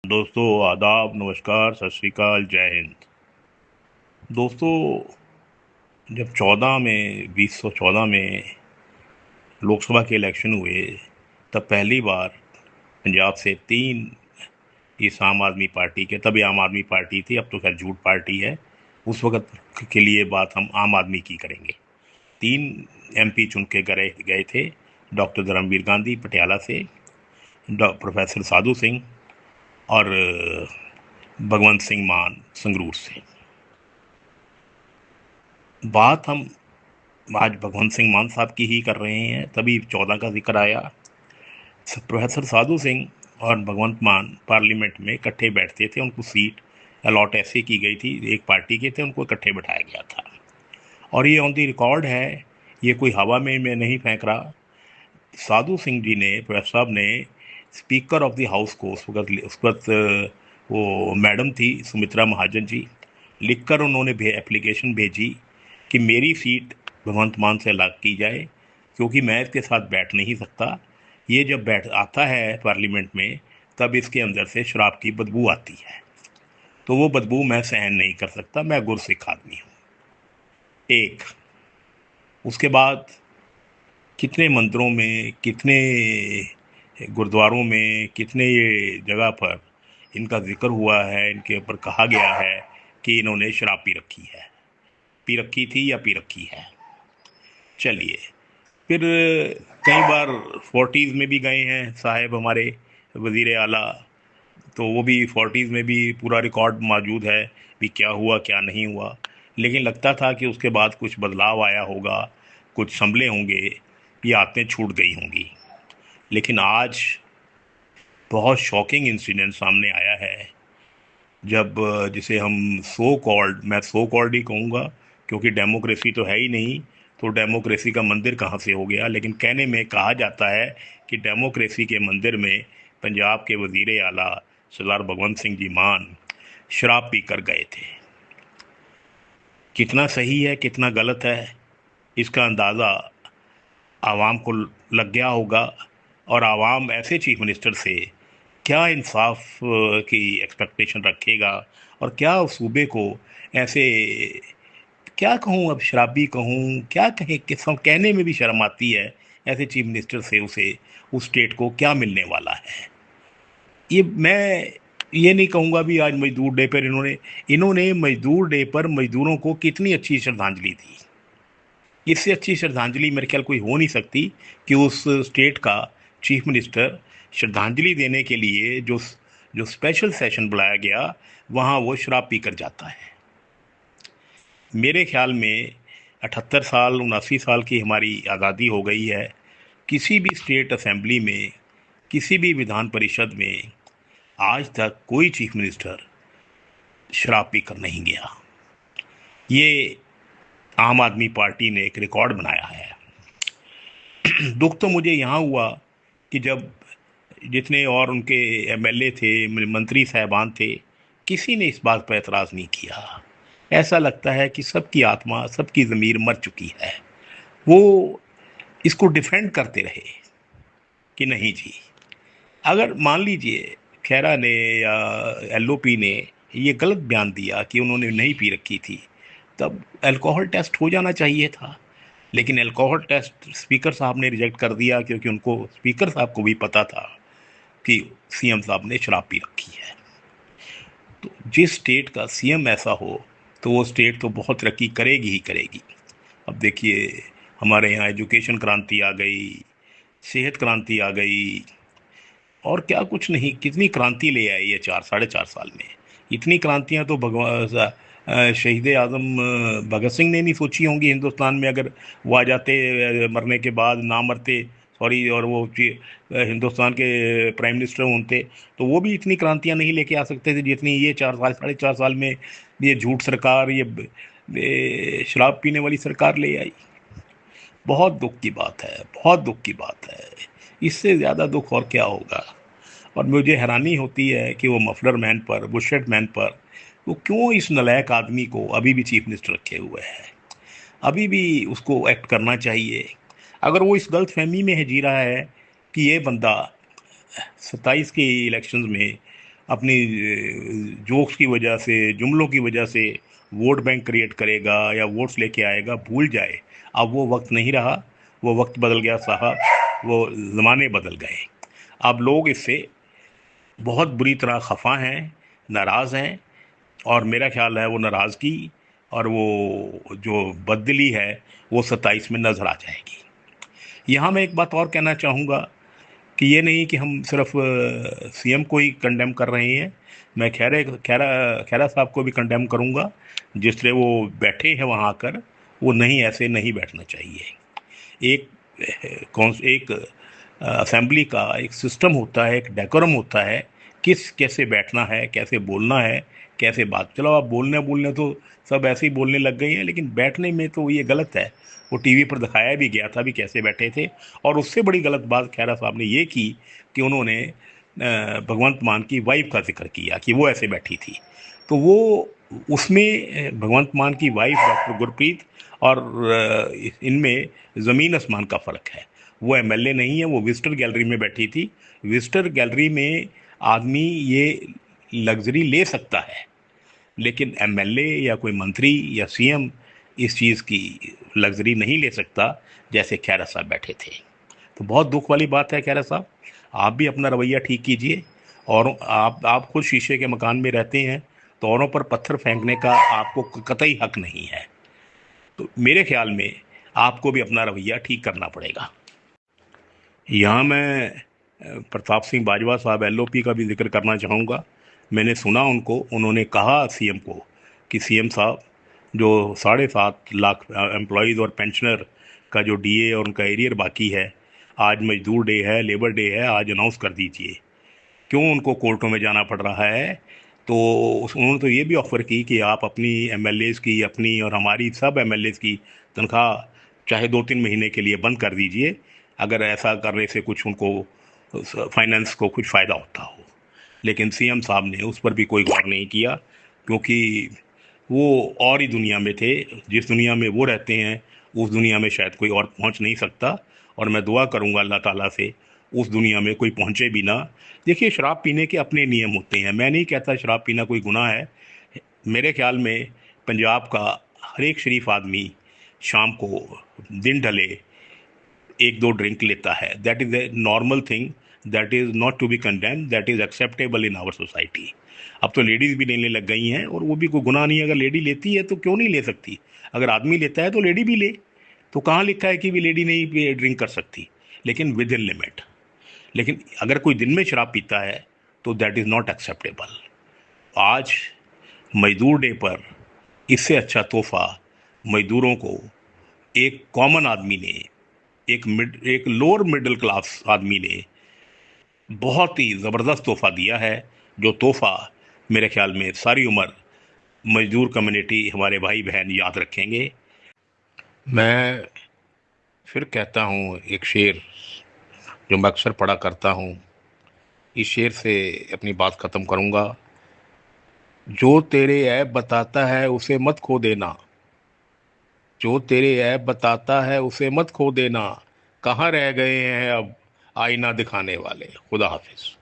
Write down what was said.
दोस्तों आदाब, नमस्कार, सत श्री अकाल, जय हिंद। दोस्तों, जब 2014 में लोकसभा के इलेक्शन हुए, तब पहली बार पंजाब से तीन इस आम आदमी पार्टी के, तब ये आम आदमी पार्टी थी, अब तो खैर झूठ पार्टी है, उस वक्त के लिए बात हम आम आदमी की करेंगे। तीन एमपी चुन के गए थे। डॉक्टर धर्मवीर गांधी पटियाला से, प्रोफेसर साधु सिंह और भगवंत सिंह मान संगरूर से। बात हम आज भगवंत सिंह मान साहब की ही कर रहे हैं, तभी 14 का जिक्र आया। प्रोफेसर साधु सिंह और भगवंत मान पार्लियामेंट में इकट्ठे बैठते थे, उनको सीट अलॉट ऐसे की गई थी, एक पार्टी के थे, उनको इकट्ठे बैठाया गया था। और ये ऑन दी रिकॉर्ड है, ये कोई हवा में मैं नहीं फेंक रहा। साधु सिंह जी ने, प्रोफेसर साहब ने, स्पीकर ऑफ द हाउस को उस वक्त वो मैडम थी सुमित्रा महाजन जी, लिखकर उन्होंने एप्लीकेशन भेजी कि मेरी सीट भगवंत मान से अलग की जाए, क्योंकि मैं इसके साथ बैठ नहीं सकता। ये जब बैठ आता है पार्लियामेंट में, तब इसके अंदर से शराब की बदबू आती है, तो वो बदबू मैं सहन नहीं कर सकता, मैं गुरसिख आदमी हूँ। एक, उसके बाद कितने मंदिरों में, कितने गुरुद्वारों में, कितने ये जगह पर इनका जिक्र हुआ है, इनके ऊपर कहा गया है कि इन्होंने शराब पी रखी है, पी रखी थी या पी रखी है। चलिए, फिर कई बार 40s में भी गए हैं साहेब हमारे वज़ीर आला, तो वो भी 40s में भी पूरा रिकॉर्ड मौजूद है भी क्या हुआ क्या नहीं हुआ। लेकिन लगता था कि उसके बाद कुछ बदलाव आया होगा, कुछ संभले होंगे, ये आदतें छूट गई होंगी। लेकिन आज बहुत शॉकिंग इंसिडेंट सामने आया है, जब जिसे हम मैं सो कॉल्ड ही कहूँगा, क्योंकि डेमोक्रेसी तो है ही नहीं, तो डेमोक्रेसी का मंदिर कहाँ से हो गया। लेकिन कहने में कहा जाता है कि डेमोक्रेसी के मंदिर में पंजाब के वज़ीर आला सरदार भगवंत सिंह जी मान शराब पी कर गए थे। कितना सही है कितना गलत है, इसका अंदाज़ा आवाम को लग गया होगा। और आवाम ऐसे चीफ मिनिस्टर से क्या इंसाफ की एक्सपेक्टेशन रखेगा, और क्या उस सूबे को ऐसे, क्या कहूँ, अब शराबी कहूँ क्या कहें, किस्म कहने में भी शर्म आती है, ऐसे चीफ मिनिस्टर से उसे उस स्टेट को क्या मिलने वाला है। ये मैं ये नहीं कहूँगा भी आज मजदूर डे पर इन्होंने इन्होंने मजदूर डे पर मजदूरों को कितनी अच्छी श्रद्धांजलि दी। इससे अच्छी श्रद्धांजलि मेरे ख्याल कोई हो नहीं सकती कि उस स्टेट का चीफ मिनिस्टर श्रद्धांजलि देने के लिए जो जो स्पेशल सेशन बुलाया गया, वहाँ वो शराब पी कर जाता है। मेरे ख्याल में 78 साल 79 साल की हमारी आज़ादी हो गई है, किसी भी स्टेट असेंबली में, किसी भी विधान परिषद में आज तक कोई चीफ मिनिस्टर शराब पी कर नहीं गया। ये आम आदमी पार्टी ने एक रिकॉर्ड बनाया है। दुख तो मुझे यहाँ हुआ कि जब जितने और उनके एमएलए थे, मंत्री साहबान थे, किसी ने इस बात पर एतराज़ नहीं किया। ऐसा लगता है कि सबकी आत्मा, सबकी ज़मीर मर चुकी है, वो इसको डिफेंड करते रहे कि नहीं जी। अगर मान लीजिए खैरा ने या एलओपी ने ये गलत बयान दिया कि उन्होंने नहीं पी रखी थी, तब अल्कोहल टेस्ट हो जाना चाहिए था। लेकिन अल्कोहल टेस्ट स्पीकर साहब ने रिजेक्ट कर दिया, क्योंकि उनको, स्पीकर साहब को भी पता था कि सीएम साहब ने शराब पी रखी है। तो जिस स्टेट का सीएम ऐसा हो, तो वो स्टेट तो बहुत तरक्की करेगी ही करेगी। अब देखिए, हमारे यहाँ एजुकेशन क्रांति आ गई, सेहत क्रांति आ गई, और क्या कुछ नहीं, कितनी क्रांति ले आई है 4 साढ़े 4 साल में। इतनी क्रांतियाँ तो भगवान शहीद आज़म भगत सिंह ने नहीं सोची होंगी हिंदुस्तान में, अगर वो आ जाते मरने के बाद, ना मरते, सॉरी, और वो हिंदुस्तान के प्राइम मिनिस्टर होते, तो वो भी इतनी क्रांतियाँ नहीं लेके आ सकते थे जितनी ये 4 साल 4.5 साल में ये झूठ सरकार, ये शराब पीने वाली सरकार ले आई। बहुत दुख की बात है, बहुत दुख की बात है। इससे ज़्यादा दुख और क्या होगा। और मुझे हैरानी होती है कि वो मफलर मैन पर, बुशर्ट मैन पर, वो क्यों इस नालायक आदमी को अभी भी चीफ मिनिस्टर रखे हुए हैं। अभी भी उसको एक्ट करना चाहिए। अगर वो इस गलत फहमी में है, जी रहा है कि ये बंदा 27 के इलेक्शंस में अपनी जोक्स की वजह से, जुमलों की वजह से वोट बैंक क्रिएट करेगा या वोट्स लेके आएगा, भूल जाए। अब वो वक्त नहीं रहा, वो वक्त बदल गया साहब, वो ज़माने बदल गए। अब लोग इससे बहुत बुरी तरह खफा हैं, नाराज़ हैं, और मेरा ख्याल है वो नाराज़गी और वो जो बददिली है वो 27 में नज़र आ जाएगी। यहाँ मैं एक बात और कहना चाहूँगा कि ये नहीं कि हम सिर्फ सीएम को ही कंडेम कर रहे हैं। मैं खैरा खैरा साहब को भी कंडेम करूँगा। जिस तरह वो बैठे हैं वहाँ आकर, वो नहीं, ऐसे नहीं बैठना चाहिए। एक असेंबली का एक सिस्टम होता है, एक डेकोरम होता है, कैसे बैठना है, कैसे बोलना है, कैसे बात। चलो आप बोलने बोलने तो सब ऐसे ही बोलने लग गए हैं, लेकिन बैठने में तो ये गलत है। वो टीवी पर दिखाया भी गया था भी कैसे बैठे थे। और उससे बड़ी गलत बात खैरा साहब ने ये की कि उन्होंने भगवंत मान की वाइफ का जिक्र किया कि वो ऐसे बैठी थी। तो वो उसमें भगवंत मान की वाइफ डॉक्टर गुरप्रीत और इनमें ज़मीन आसमान का फ़र्क है। वो एमएलए नहीं है, वो विजिटर गैलरी में बैठी थी। विजिटर गैलरी में आदमी ये लग्जरी ले सकता है, लेकिन एमएलए या कोई मंत्री या सीएम इस चीज़ की लग्जरी नहीं ले सकता, जैसे खैरा साहब बैठे थे। तो बहुत दुख वाली बात है खैरा साहब, आप भी अपना रवैया ठीक कीजिए। और आप खुद शीशे के मकान में रहते हैं, तो औरों पर पत्थर फेंकने का आपको कतई हक नहीं है। तो मेरे ख्याल में आपको भी अपना रवैया ठीक करना पड़ेगा। यहाँ मैं प्रताप सिंह बाजवा साहब एलओपी का भी जिक्र करना चाहूँगा। मैंने सुना उनको, उन्होंने कहा सीएम को कि सीएम साहब, जो 7.5 लाख एम्प्लॉयज़ और पेंशनर का जो डीए और उनका एरियर बाकी है, आज मजदूर डे है, लेबर डे है, आज अनाउंस कर दीजिए। क्यों उनको कोर्टों में जाना पड़ रहा है? तो उन्होंने तो ये भी ऑफ़र की कि आप अपनी एमएलएज़ की, अपनी और हमारी सब एमएलएज़ की तनख्वाह चाहे 2-3 महीने के लिए बंद कर दीजिए, अगर ऐसा करने से कुछ उनको फाइनेंस को कुछ फ़ायदा होता हो। लेकिन सीएम साहब ने उस पर भी कोई गौर नहीं किया, क्योंकि वो और ही दुनिया में थे। जिस दुनिया में वो रहते हैं, उस दुनिया में शायद कोई और पहुंच नहीं सकता। और मैं दुआ करूंगा अल्लाह ताला से उस दुनिया में कोई पहुंचे भी ना। देखिए, शराब पीने के अपने नियम होते हैं, मैं नहीं कहता शराब पीना कोई गुनाह है। मेरे ख्याल में पंजाब का हर एक शरीफ आदमी शाम को, दिन ढले, 1-2 ड्रिंक लेता है। That is a normal thing, that is not to be condemned, that is acceptable in our society. अब तो लेडीज़ भी लेने लग गई हैं, और वो भी कोई गुनाह नहीं है। अगर लेडी लेती है तो क्यों नहीं ले सकती? अगर आदमी लेता है तो लेडी भी ले। तो कहाँ लिखा है कि भी लेडी नहीं ड्रिंक कर सकती? लेकिन विद इन लिमिट। लेकिन अगर कोई दिन में शराब पीता है तो दैट इज़ नॉट एक्सेप्टेबल। आज मजदूर डे पर इससे अच्छा तोहफा मजदूरों को एक कॉमन आदमी ने, एक लोअर मिडिल क्लास आदमी ने बहुत ही ज़बरदस्त तोहफा दिया है, जो तोहफा मेरे ख्याल में सारी उम्र मजदूर कम्युनिटी, हमारे भाई बहन याद रखेंगे। मैं फिर कहता हूँ एक शेर जो मैं अक्सर पढ़ा करता हूँ, इस शेर से अपनी बात ख़त्म करूँगा। जो तेरे ऐब बताता है उसे मत खो देना, जो तेरे ऐब बताता है उसे मत खो देना, कहाँ रह गए हैं अब आईना दिखाने वाले। खुदा हाफिज।